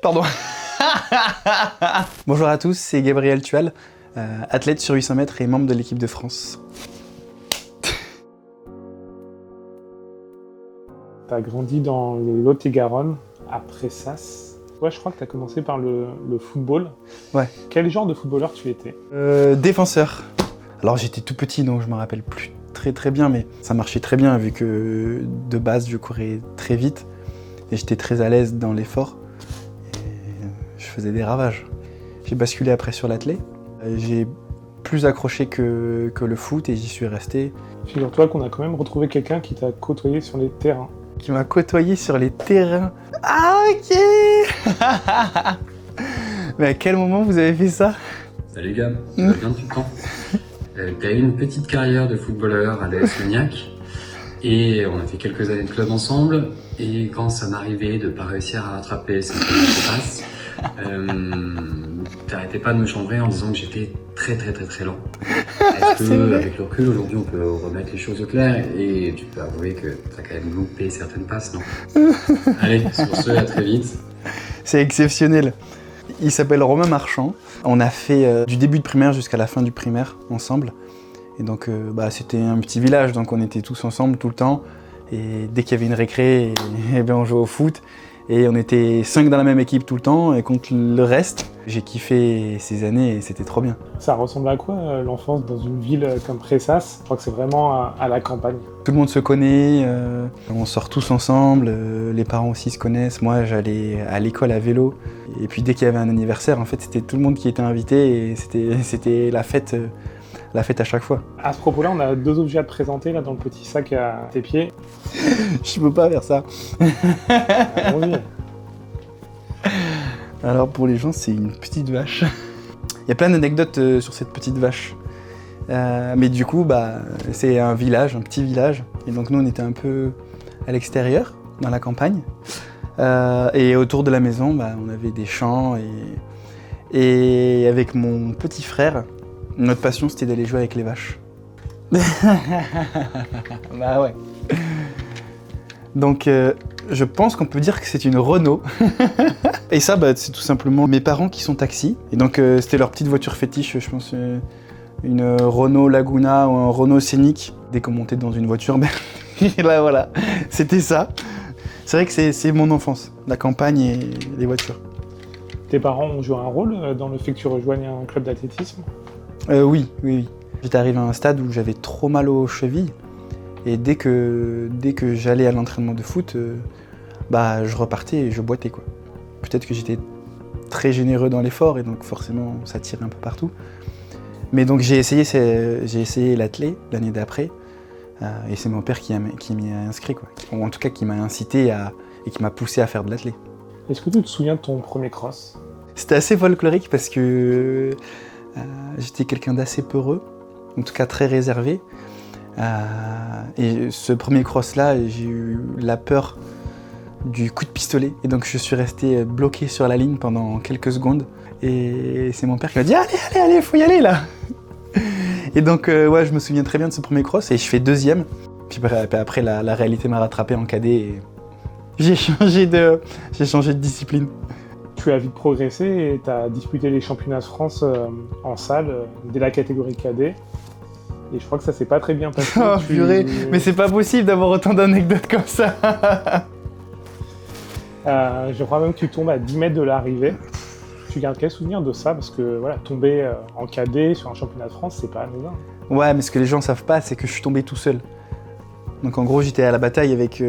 Pardon. Bonjour à tous, c'est Gabriel Tual, athlète sur 800 mètres et membre de l'équipe de France. Tu as grandi dans le Lot-et-Garonne, à Pressas. Ouais, je crois que tu as commencé par le football. Ouais. Quel genre de footballeur tu étais? Défenseur. Alors j'étais tout petit, donc je me rappelle plus très bien, mais ça marchait très bien vu que de base je courais très vite et j'étais très à l'aise dans l'effort. Je faisais des ravages. J'ai basculé après sur l'athlé. J'ai plus accroché que le foot et j'y suis resté. Figure-toi qu'on a quand même retrouvé quelqu'un qui t'a côtoyé sur les terrains. Qui m'a côtoyé sur les terrains. Ah ok. Mais à quel moment vous avez fait ça? Salut Gab, ça va bien depuis le temps? T'as eu une petite carrière de footballeur à l'AS Cognac et on a fait quelques années de club ensemble et quand ça m'arrivait de pas réussir à rattraper cette passe, t'arrêtais pas de me chambrer en disant que j'étais très lent. Est-ce que, avec le recul, aujourd'hui, on peut remettre les choses au clair et tu peux avouer que t'as quand même loupé certaines passes, non? Allez, sur ce, à très vite. C'est exceptionnel. Il s'appelle Romain Marchand. On a fait du début de primaire jusqu'à la fin du primaire ensemble. Et donc, c'était un petit village, donc on était tous ensemble tout le temps. Et dès qu'il y avait une récré, on jouait au foot. Et on était 5 dans la même équipe tout le temps, et contre le reste, j'ai kiffé ces années et c'était trop bien. Ça ressemble à quoi l'enfance dans une ville comme Pressas? Je crois que c'est vraiment à la campagne. Tout le monde se connaît, on sort tous ensemble, les parents aussi se connaissent. Moi, j'allais à l'école à vélo, et puis dès qu'il y avait un anniversaire, en fait, c'était tout le monde qui était invité, et c'était la fête à chaque fois. À ce propos-là, on a 2 objets à te présenter là dans le petit sac à tes pieds. Je peux pas faire ça. Allons-y. Alors pour les gens, c'est une petite vache. Il y a plein d'anecdotes sur cette petite vache. Mais du coup, c'est un village, un petit village. Et donc nous, on était un peu à l'extérieur, dans la campagne. Et autour de la maison, on avait des champs. Et avec mon petit frère, notre passion, c'était d'aller jouer avec les vaches. Bah ouais. Donc, je pense qu'on peut dire que c'est une Renault. Et ça, c'est tout simplement mes parents qui sont taxis. Et donc, c'était leur petite voiture fétiche, je pense, une Renault Laguna ou un Renault Scénic. Dès qu'on montait dans une voiture, là, voilà, c'était ça. C'est vrai que c'est mon enfance, la campagne et les voitures. Tes parents ont joué un rôle dans le fait que tu rejoignes un club d'athlétisme? Oui. J'étais arrivé à un stade où j'avais trop mal aux chevilles. Et dès que j'allais à l'entraînement de foot, je repartais et je boitais, quoi. Peut-être que j'étais très généreux dans l'effort et donc forcément ça tirait un peu partout. Mais donc j'ai essayé l'athlé l'année d'après et c'est mon père qui m'y a inscrit, quoi. Ou en tout cas qui m'a incité et qui m'a poussé à faire de l'athlé. Est-ce que tu te souviens de ton premier cross? C'était assez folklorique parce que j'étais quelqu'un d'assez peureux, en tout cas très réservé. Et ce premier cross-là, j'ai eu la peur du coup de pistolet. Et donc je suis resté bloqué sur la ligne pendant quelques secondes. Et c'est mon père qui m'a dit « Allez, faut y aller là !» Et donc je me souviens très bien de ce premier cross et je fais deuxième. Puis après, la réalité m'a rattrapé en cadet et j'ai changé de discipline. Tu as vite progressé et tu as disputé les championnats de France en salle dès la catégorie cadet. Et je crois que ça s'est pas très bien passé. Oh purée, mais c'est pas possible d'avoir autant d'anecdotes comme ça. Je crois même que tu tombes à 10 mètres de l'arrivée. Tu gardes quel souvenir de ça? Parce que tomber en cadet sur un championnat de France, c'est pas anodin. Ouais, mais ce que les gens savent pas, c'est que je suis tombé tout seul. Donc en gros, j'étais à la bataille avec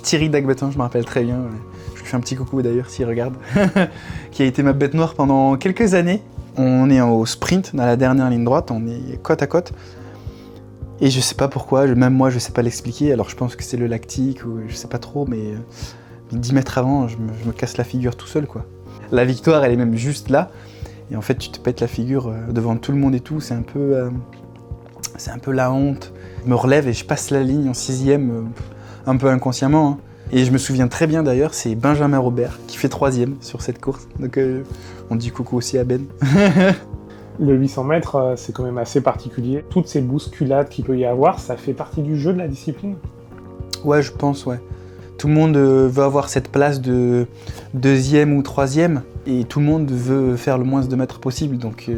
Thierry Dagbetin, je me rappelle très bien. Je lui fais un petit coucou d'ailleurs s'il regarde. Qui a été ma bête noire pendant quelques années. On est au sprint, dans la dernière ligne droite, on est côte à côte. Et je sais pas pourquoi, même moi je sais pas l'expliquer, alors je pense que c'est le lactique ou je sais pas trop, mais 10 mètres avant, je me casse la figure tout seul, quoi. La victoire, elle est même juste là, et en fait tu te pètes la figure devant tout le monde et tout, c'est un peu la honte. Je me relève et je passe la ligne en 6e, un peu inconsciemment, hein. Et je me souviens très bien d'ailleurs, c'est Benjamin Robert qui fait 3e sur cette course. Donc on dit coucou aussi à Ben. Le 800 mètres, c'est quand même assez particulier. Toutes ces bousculades qu'il peut y avoir, ça fait partie du jeu de la discipline? Ouais, je pense, ouais. Tout le monde veut avoir cette place de 2e ou 3e et tout le monde veut faire le moins de mètres possible. Donc,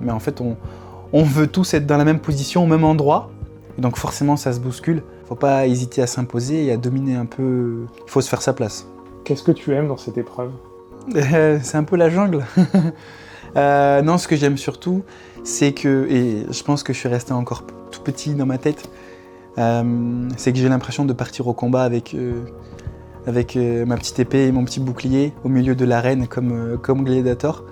mais en fait, on veut tous être dans la même position, au même endroit. Et donc forcément, ça se bouscule. Faut pas hésiter à s'imposer et à dominer un peu. Il faut se faire sa place. Qu'est-ce que tu aimes dans cette épreuve? C'est un peu la jungle. Non, ce que j'aime surtout, c'est que, et je pense que je suis resté encore tout petit dans ma tête, c'est que j'ai l'impression de partir au combat avec ma petite épée et mon petit bouclier au milieu de l'arène comme Gladiator.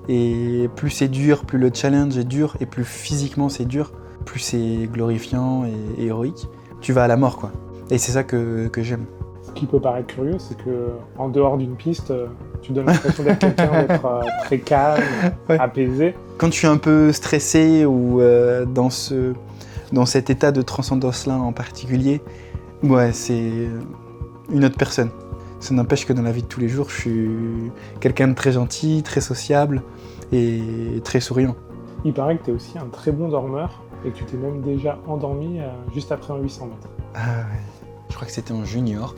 Et plus c'est dur, plus le challenge est dur, et plus physiquement c'est dur, plus c'est glorifiant et héroïque. Tu vas à la mort, quoi. Et c'est ça que j'aime. Ce qui peut paraître curieux, c'est que en dehors d'une piste, tu donnes l'impression d'être quelqu'un d'être très calme, Ouais. apaisé. Quand je suis un peu stressé ou dans cet état de transcendance-là en particulier, ouais, c'est une autre personne. Ça n'empêche que dans la vie de tous les jours, je suis quelqu'un de très gentil, très sociable et très souriant. Il paraît que tu es aussi un très bon dormeur et que tu t'es même déjà endormi juste après un 800 mètres. Ah ouais. Je crois que c'était en junior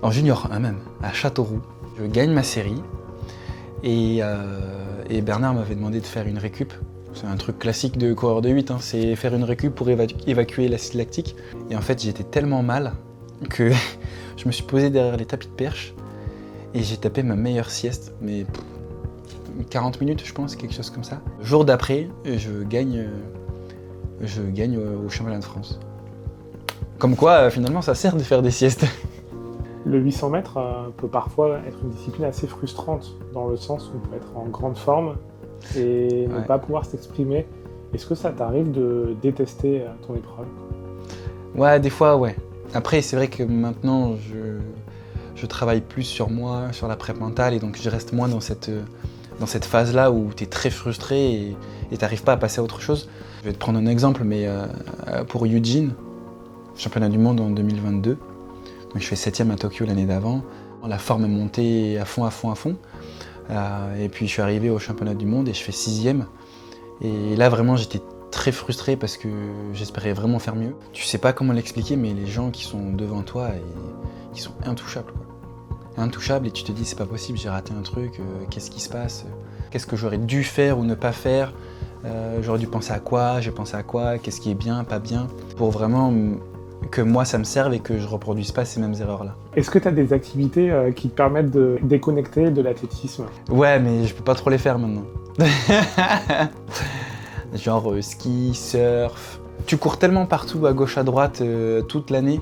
1 même, à Châteauroux. Je gagne ma série et Bernard m'avait demandé de faire une récup. C'est un truc classique de coureur de 8, hein, c'est faire une récup pour évacuer l'acide lactique. Et en fait, j'étais tellement mal que je me suis posé derrière les tapis de perche et j'ai tapé ma meilleure sieste, mais 40 minutes, je pense, quelque chose comme ça. Le jour d'après, je gagne au championnat de France. Comme quoi, finalement, ça sert de faire des siestes. Le 800 mètres peut parfois être une discipline assez frustrante, dans le sens où on peut être en grande forme et ne pas pouvoir s'exprimer. Est-ce que ça t'arrive de détester ton épreuve? Ouais, des fois, ouais. Après, c'est vrai que maintenant, je travaille plus sur moi, sur la prep mentale, et donc je reste moins dans cette phase-là où tu es très frustré et tu n'arrives pas à passer à autre chose. Je vais te prendre un exemple, mais pour Eugene, championnat du monde en 2022, donc je fais 7e à Tokyo l'année d'avant. La forme est montée à fond. Et puis je suis arrivé au championnat du monde et je fais 6e. Et là, vraiment, j'étais très frustré parce que j'espérais vraiment faire mieux. Tu sais pas comment l'expliquer, mais les gens qui sont devant toi, ils sont intouchables, quoi. Intouchables, et tu te dis c'est pas possible, j'ai raté un truc, qu'est-ce qui se passe? Qu'est-ce que j'aurais dû faire ou ne pas faire? J'aurais dû penser à quoi? J'ai pensé à quoi? Qu'est-ce qui est bien, pas bien? Pour vraiment que moi ça me serve et que je reproduise pas ces mêmes erreurs-là. Est-ce que tu as des activités qui te permettent de déconnecter de l'athlétisme? Ouais, mais je peux pas trop les faire maintenant. Genre ski, surf. Tu cours tellement partout, à gauche, à droite, toute l'année,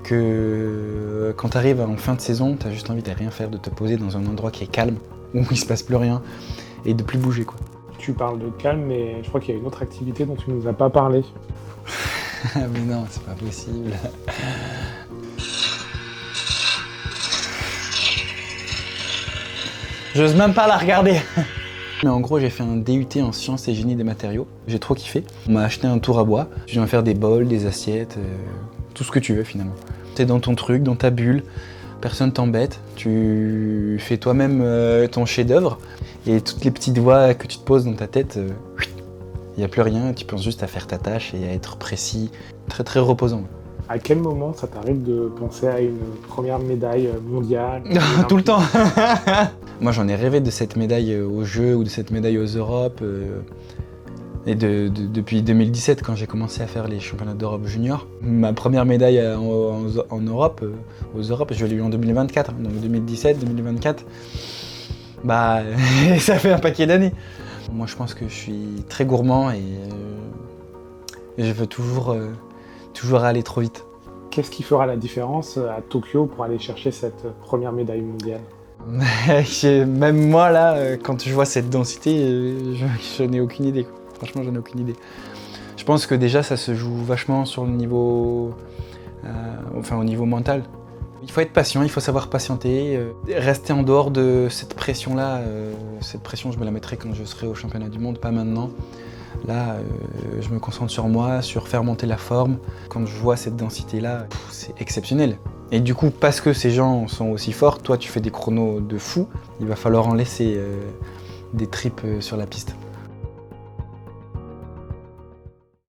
que quand tu arrives en fin de saison, tu as juste envie de rien faire, de te poser dans un endroit qui est calme, où il se passe plus rien, et de plus bouger, quoi. Tu parles de calme, mais je crois qu'il y a une autre activité dont tu nous as pas parlé. Mais non, c'est pas possible. J'ose même pas la regarder. Mais en gros, j'ai fait un DUT en sciences et génie des matériaux. J'ai trop kiffé. On m'a acheté un tour à bois. Je viens faire des bols, des assiettes, tout ce que tu veux finalement. T'es dans ton truc, dans ta bulle, personne t'embête. Tu fais toi-même ton chef-d'œuvre et toutes les petites voix que tu te poses dans ta tête, il n'y a plus rien. Tu penses juste à faire ta tâche et à être précis. Très très reposant. À quel moment ça t'arrive de penser à une première médaille mondiale? Tout le temps. Moi, j'en ai rêvé de cette médaille aux Jeux ou de cette médaille aux Europes. Et depuis 2017, quand j'ai commencé à faire les championnats d'Europe junior, ma première médaille en Europe, aux Europes, je l'ai eu en 2024. Donc 2017, 2024, bah, ça fait un paquet d'années. Moi, je pense que je suis très gourmand et je veux toujours aller trop vite. Qu'est-ce qui fera la différence à Tokyo pour aller chercher cette première médaille mondiale? Même moi, là, quand je vois cette densité, je n'ai aucune idée, quoi. Franchement, j'en ai aucune idée. Je pense que déjà, ça se joue vachement sur le niveau, au niveau mental. Il faut être patient, il faut savoir patienter, rester en dehors de cette pression-là. Cette pression, je me la mettrai quand je serai au championnat du monde, pas maintenant. Là, je me concentre sur moi, sur faire monter la forme. Quand je vois cette densité-là, c'est exceptionnel. Et du coup, parce que ces gens sont aussi forts, toi, tu fais des chronos de fou, il va falloir en laisser des tripes sur la piste.